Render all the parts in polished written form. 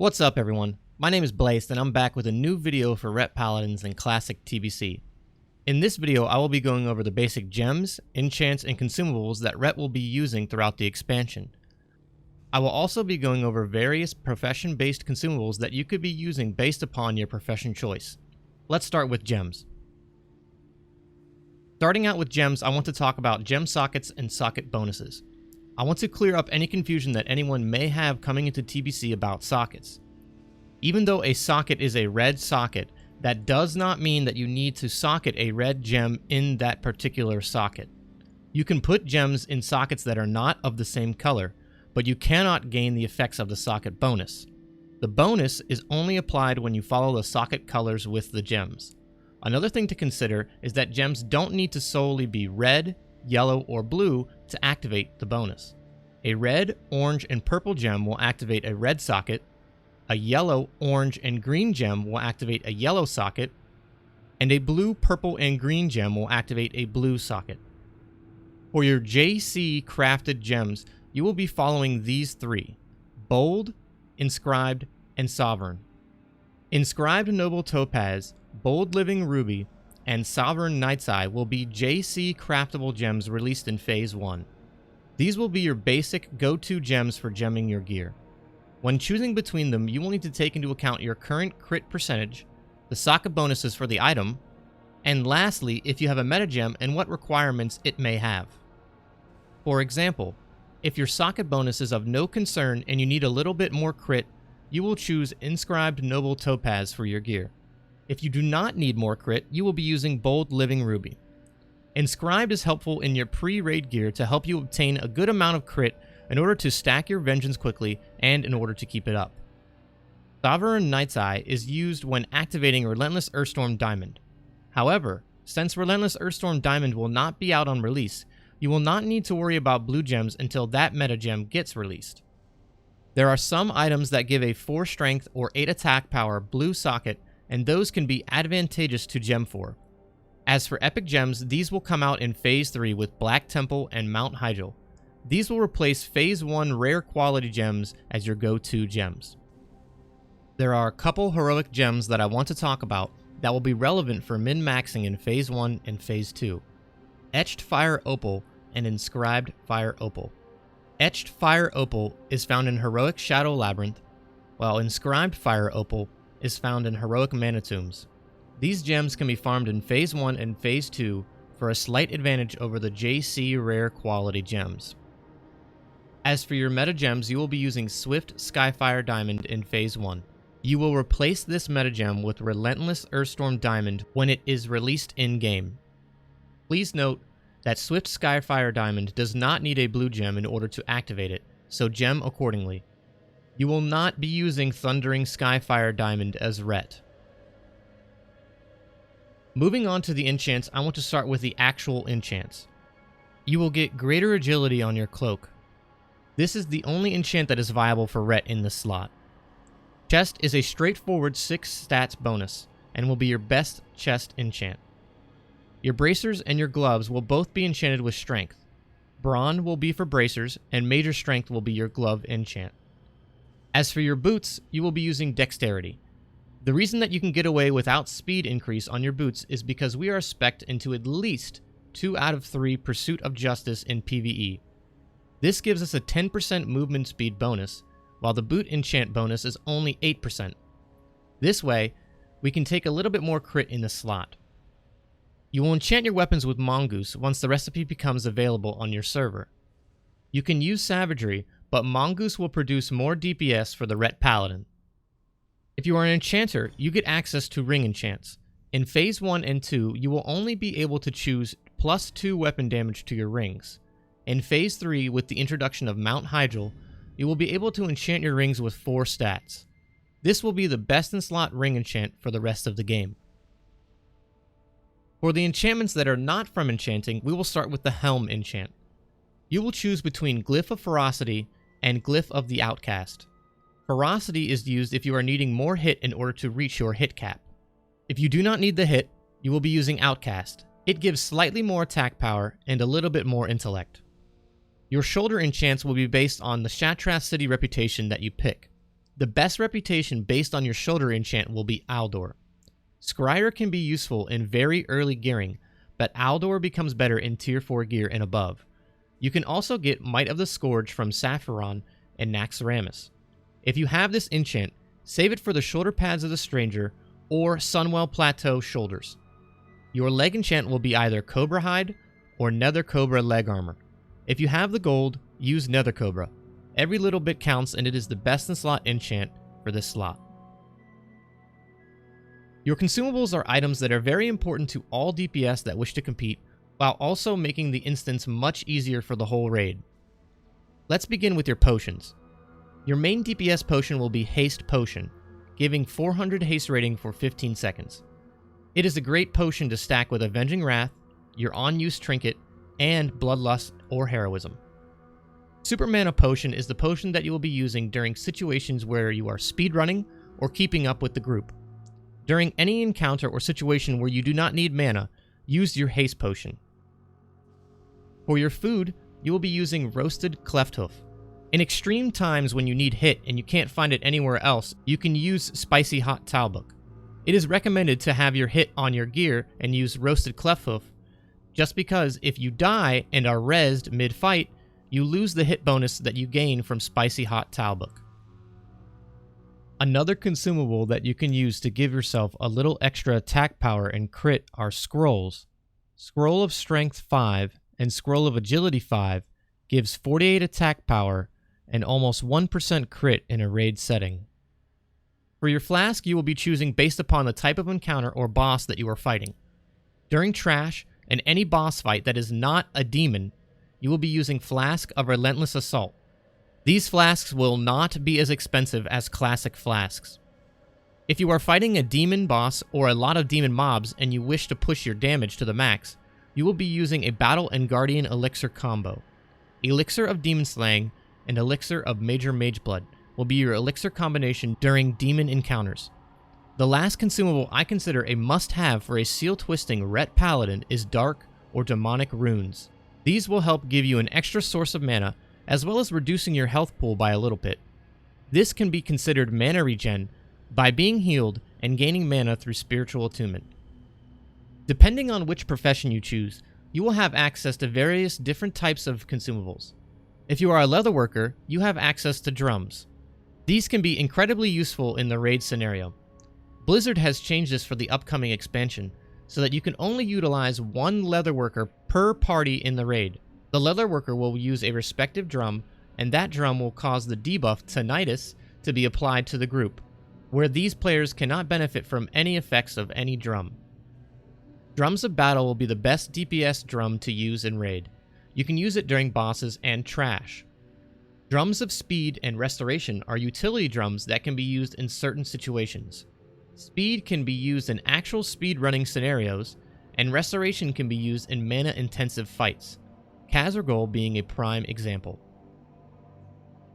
What's up everyone, my name is Blayst and I'm back with a new video for Ret Paladins and Classic TBC. In this video I will be going over the basic gems, enchants, and consumables that Ret will be using throughout the expansion. I will also be going over various profession-based consumables that you could be using based upon your profession choice. Let's start with gems. Starting out with gems, I want to talk about gem sockets and socket bonuses. I want to clear up any confusion that anyone may have coming into TBC about sockets. Even though a socket is a red socket, that does not mean that you need to socket a red gem in that particular socket. You can put gems in sockets that are not of the same color, but you cannot gain the effects of the socket bonus. The bonus is only applied when you follow the socket colors with the gems. Another thing to consider is that gems don't need to solely be red, yellow, or blue to activate the bonus. A red, orange, and purple gem will activate a red socket, a yellow, orange, and green gem will activate a yellow socket, and a blue, purple, and green gem will activate a blue socket. For your JC crafted gems, you will be following these three: Bold, Inscribed, and Sovereign. Inscribed Noble Topaz, Bold Living Ruby, and Sovereign Night's Eye will be JC craftable gems released in Phase 1. These will be your basic go-to gems for gemming your gear. When choosing between them, you will need to take into account your current crit percentage, the socket bonuses for the item, and lastly, if you have a meta gem and what requirements it may have. For example, if your socket bonus is of no concern and you need a little bit more crit, you will choose Inscribed Noble Topaz for your gear. If you do not need more crit, you will be using Bold Living Ruby. Inscribed is helpful in your pre-raid gear to help you obtain a good amount of crit in order to stack your vengeance quickly and in order to keep it up. Sovereign Night's Eye is used when activating Relentless Earthstorm Diamond. However, since Relentless Earthstorm Diamond will not be out on release, you will not need to worry about blue gems until that meta gem gets released. There are some items that give a 4 strength or 8 attack power blue socket, and those can be advantageous to gem for. As for epic gems, these will come out in Phase 3 with Black Temple and Mount Hyjal. These will replace Phase 1 rare quality gems as your go-to gems. There are a couple heroic gems that I want to talk about that will be relevant for min-maxing in Phase 1 and Phase 2. Etched Fire Opal and Inscribed Fire Opal. Etched Fire Opal is found in Heroic Shadow Labyrinth, while Inscribed Fire Opal is found in Heroic Mana Tombs. These gems can be farmed in Phase 1 and Phase 2 for a slight advantage over the JC rare quality gems. As for your meta gems, you will be using Swift Skyfire Diamond in Phase 1. You will replace this meta gem with Relentless Earthstorm Diamond when it is released in-game. Please note that Swift Skyfire Diamond does not need a blue gem in order to activate it, so gem accordingly. You will not be using Thundering Skyfire Diamond as Ret. Moving on to the enchants, I want to start with the actual enchants. You will get Greater Agility on your cloak. This is the only enchant that is viable for Ret in this slot. Chest is a straightforward 6 stats bonus, and will be your best chest enchant. Your bracers and your gloves will both be enchanted with strength. Brawn will be for bracers, and major strength will be your glove enchant. As for your boots, you will be using dexterity. The reason that you can get away without speed increase on your boots is because we are spec'd into at least 2 out of 3 Pursuit of Justice in PvE. This gives us a 10% movement speed bonus, while the boot enchant bonus is only 8%. This way, we can take a little bit more crit in the slot. You will enchant your weapons with Mongoose once the recipe becomes available on your server. You can use Savagery, but Mongoose will produce more DPS for the Ret Paladin. If you are an enchanter, you get access to ring enchants. In Phase 1 and 2, you will only be able to choose +2 weapon damage to your rings. In Phase 3, with the introduction of Mount Hyjal, you will be able to enchant your rings with 4 stats. This will be the best in slot ring enchant for the rest of the game. For the enchantments that are not from enchanting, we will start with the Helm enchant. You will choose between Glyph of Ferocity and Glyph of the Outcast. Ferocity is used if you are needing more hit in order to reach your hit cap. If you do not need the hit, you will be using Outcast. It gives slightly more attack power and a little bit more intellect. Your shoulder enchants will be based on the Shattrath City reputation that you pick. The best reputation based on your shoulder enchant will be Aldor. Scryer can be useful in very early gearing, but Aldor becomes better in tier 4 gear and above. You can also get Might of the Scourge from Sapphiron and Naxxramas. If you have this enchant, save it for the shoulder pads of the Stranger or Sunwell Plateau shoulders. Your leg enchant will be either Cobra Hide or Nether Cobra leg armor. If you have the gold, use Nether Cobra. Every little bit counts, and it is the best in slot enchant for this slot. Your consumables are items that are very important to all DPS that wish to compete, while also making the instance much easier for the whole raid. Let's begin with your potions. Your main DPS potion will be Haste Potion, giving 400 haste rating for 15 seconds. It is a great potion to stack with Avenging Wrath, your on-use trinket, and Bloodlust or Heroism. Super Mana Potion is the potion that you will be using during situations where you are speedrunning or keeping up with the group. During any encounter or situation where you do not need mana, use your Haste Potion. For your food, you will be using Roasted Clefthoof. In extreme times when you need hit and you can't find it anywhere else, you can use Spicy Hot Talbuk. It is recommended to have your hit on your gear and use Roasted Clefthoof, just because if you die and are rezzed mid-fight, you lose the hit bonus that you gain from Spicy Hot Talbuk. Another consumable that you can use to give yourself a little extra attack power and crit are scrolls. Scroll of Strength 5 and Scroll of Agility 5 gives 48 attack power and almost 1% crit in a raid setting. For your flask, you will be choosing based upon the type of encounter or boss that you are fighting. During Trash and any boss fight that is not a demon, you will be using Flask of Relentless Assault. These flasks will not be as expensive as classic flasks. If you are fighting a demon boss or a lot of demon mobs and you wish to push your damage to the max, you will be using a Battle and Guardian Elixir combo. Elixir of Demon Slaying and Elixir of Major Mage Blood will be your elixir combination during demon encounters. The last consumable I consider a must-have for a seal-twisting Ret Paladin is Dark or Demonic Runes. These will help give you an extra source of mana, as well as reducing your health pool by a little bit. This can be considered mana regen by being healed and gaining mana through spiritual attunement. Depending on which profession you choose, you will have access to various different types of consumables. If you are a leatherworker, you have access to drums. These can be incredibly useful in the raid scenario. Blizzard has changed this for the upcoming expansion, so that you can only utilize one leatherworker per party in the raid. The leatherworker will use a respective drum, and that drum will cause the debuff Tinnitus to be applied to the group, where these players cannot benefit from any effects of any drum. Drums of Battle will be the best DPS drum to use in raid. You can use it during bosses and Trash. Drums of Speed and Restoration are utility drums that can be used in certain situations. Speed can be used in actual speedrunning scenarios, and Restoration can be used in mana-intensive fights, Khazargol being a prime example.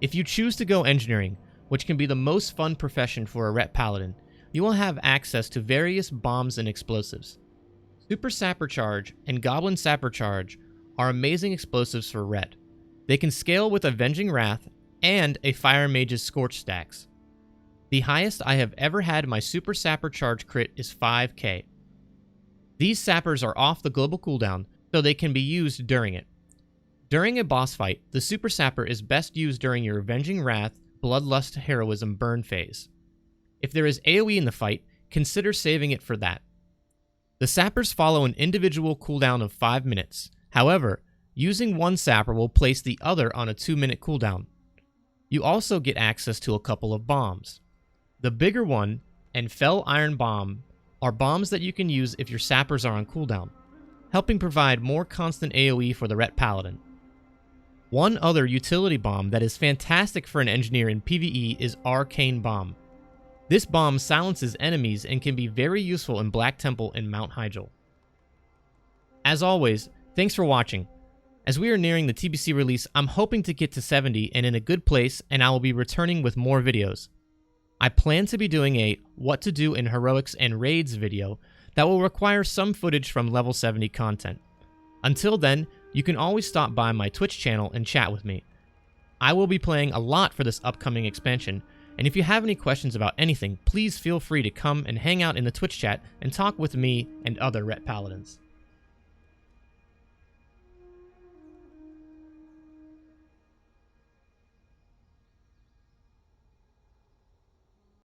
If you choose to go engineering, which can be the most fun profession for a Ret Paladin, you will have access to various bombs and explosives. Super Sapper Charge and Goblin Sapper Charge are amazing explosives for Ret. They can scale with Avenging Wrath and a Fire Mage's Scorch stacks. The highest I have ever had my Super Sapper Charge crit is 5k. These sappers are off the global cooldown, so they can be used during it. During a boss fight, the Super Sapper is best used during your Avenging Wrath, Bloodlust Heroism burn phase. If there is AoE in the fight, consider saving it for that. The sappers follow an individual cooldown of 5 minutes. However, using one sapper will place the other on a 2-minute cooldown. You also get access to a couple of bombs. The bigger one and Fell Iron Bomb are bombs that you can use if your sappers are on cooldown, helping provide more constant AoE for the Ret Paladin. One other utility bomb that is fantastic for an engineer in PvE is Arcane Bomb. This bomb silences enemies and can be very useful in Black Temple and Mount Hyjal. As always, thanks for watching. As we are nearing the TBC release, I'm hoping to get to 70 and in a good place, and I will be returning with more videos. I plan to be doing a What to Do in Heroics and Raids video that will require some footage from level 70 content. Until then, you can always stop by my Twitch channel and chat with me. I will be playing a lot for this upcoming expansion, And if you have any questions about anything, please feel free to come and hang out in the Twitch chat and talk with me and other Ret Paladins.